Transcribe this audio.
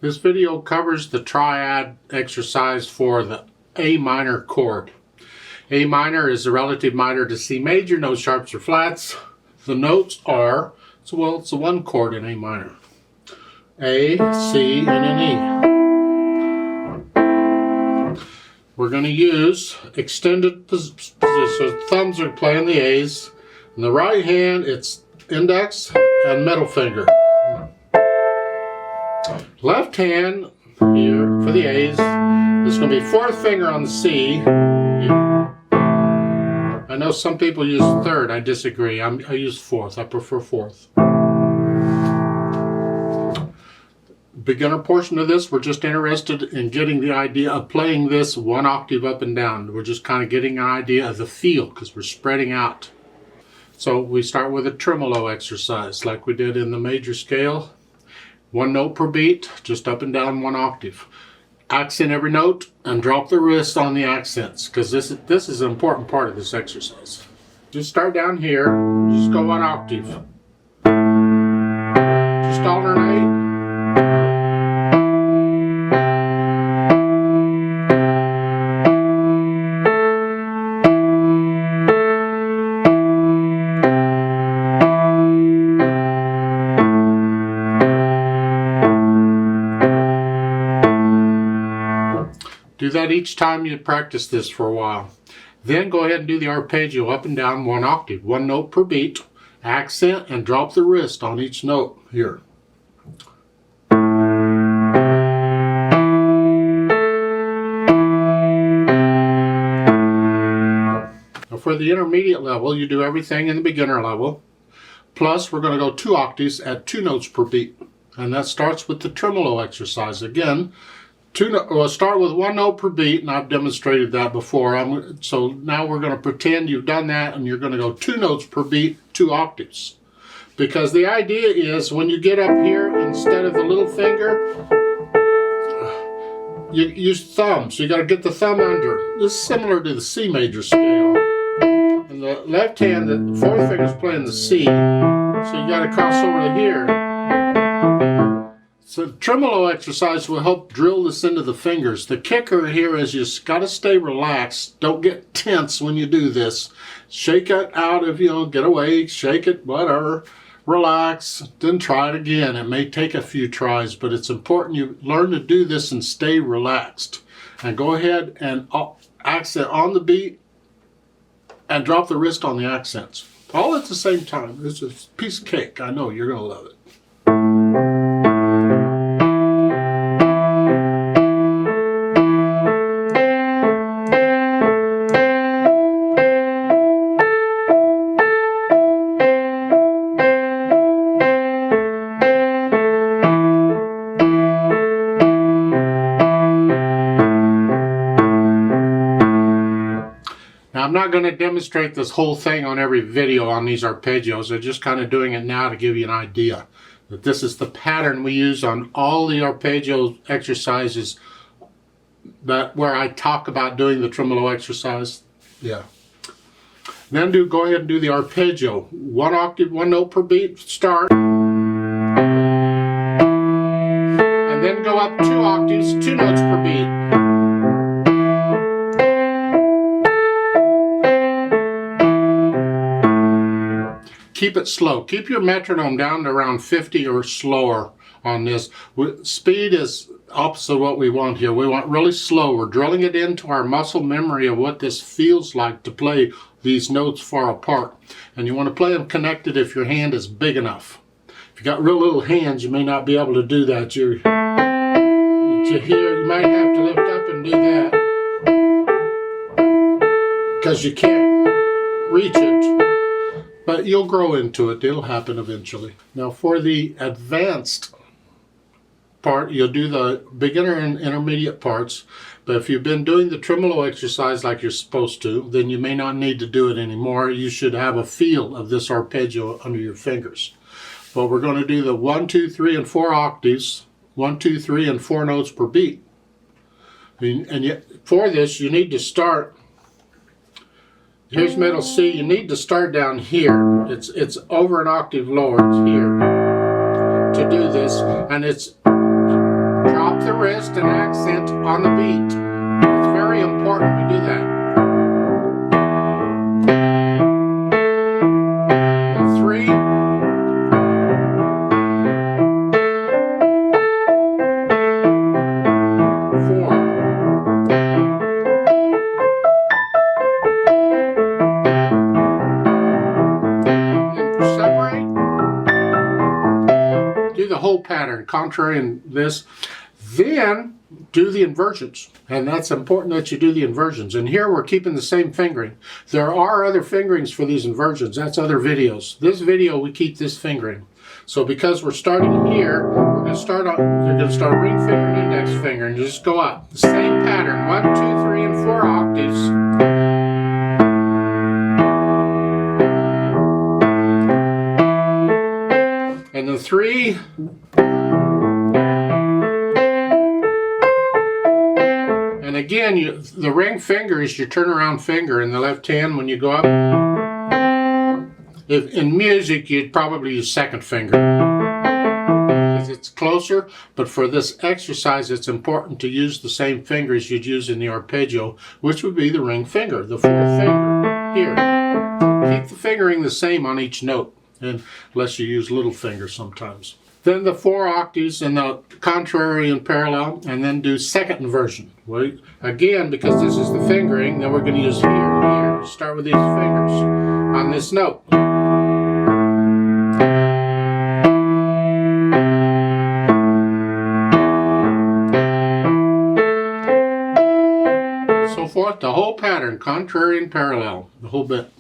This video covers the triad exercise for the A minor chord. A minor is the relative minor to C major, no sharps or flats. The notes are, well, it's the one chord in A minor. A, C, and an E. We're going to use extended position. So thumbs are playing the A's. In the right hand, it's index and middle finger. Left hand here for the A's, there's going to be fourth finger on the C. I know some people use third. I disagree. I use fourth. I prefer fourth. Beginner portion of this, we're just interested in getting the idea of playing this one octave up and down. We're just kind of getting an idea of the feel because we're spreading out. So we start with a tremolo exercise like we did in the major scale. One note per beat, just up and down one octave. Accent every note and drop the wrist on the accents because this is an important part of this exercise. Just start down here, just go one octave. Just alternate. Do that each time you practice this for a while. Then go ahead and do the arpeggio up and down one octave, one note per beat, accent, and drop the wrist on each note here. Now for the intermediate level, you do everything in the beginner level, plus we're going to go 2 octaves at 2 notes per beat. And that starts with the tremolo exercise. Again, we'll start with 1 note per beat, and I've demonstrated that before. So now we're going to pretend you've done that, and you're going to go 2 notes per beat, 2 octaves. Because the idea is when you get up here, instead of the little finger, you use thumb. So you got to get the thumb under. This is similar to the C major scale. And the left hand, the 4th finger is playing the C. So you got to cross over to here. So the tremolo exercise will help drill this into the fingers. The kicker here is you got to stay relaxed. Don't get tense when you do this. Shake it out if you get away, shake it, whatever. Relax, then try it again. It may take a few tries, but it's important you learn to do this and stay relaxed. And go ahead and accent on the beat and drop the wrist on the accents. All at the same time. It's a piece of cake. I know you're going to love it. Now, I'm not going to demonstrate this whole thing on every video on these arpeggios. I'm just kind of doing it now to give you an idea that this is the pattern we use on all the arpeggio exercises where I talk about doing the tremolo exercise. Yeah. Then go ahead and do the arpeggio. 1 octave, 1 note per beat, start. And then go up 2 octaves, 2 notes per beat. Keep it slow. Keep your metronome down to around 50 or slower on this. Speed is opposite of what we want here. We want really slow. We're drilling it into our muscle memory of what this feels like to play these notes far apart. And you want to play them connected if your hand is big enough. If you got real little hands, you may not be able to do that. You might have to lift up and do that because you can't reach it. But you'll grow into it. It'll happen eventually. Now for the advanced part, you'll do the beginner and intermediate parts. But if you've been doing the tremolo exercise like you're supposed to, then you may not need to do it anymore. You should have a feel of this arpeggio under your fingers. But we're going to do the 1, 2, 3, and 4 octaves. 1, 2, 3, and 4 notes per beat. And yet, for this, you need to start. Here's middle C. You need to start down here. It's over an octave lower. It's here to do this, and it's drop wrist and accent on the beat. It's very important we do that. And 3. Do the whole pattern, contrary in this. Then do the inversions, and that's important that you do the inversions. And here we're keeping the same fingering. There are other fingerings for these inversions. That's other videos. This video we keep this fingering. So because we're starting here, we're going to start on. You're going to start ring finger and index finger, and just go up. The same pattern: 1, 2, 3, and 4 octaves. And the 3. And again, the ring finger is your turnaround finger in the left hand when you go up. If in music, you'd probably use second finger because it's closer, but for this exercise, it's important to use the same fingers you'd use in the arpeggio, which would be the ring finger, the 4th finger here. Keep the fingering the same on each note, unless you use little finger sometimes. Then the 4 octaves and the contrary and parallel, and then do second inversion. Wait, again, because this is the fingering, then we're going to use here and here. Start with these fingers on this note. And so forth, the whole pattern, contrary and parallel, the whole bit.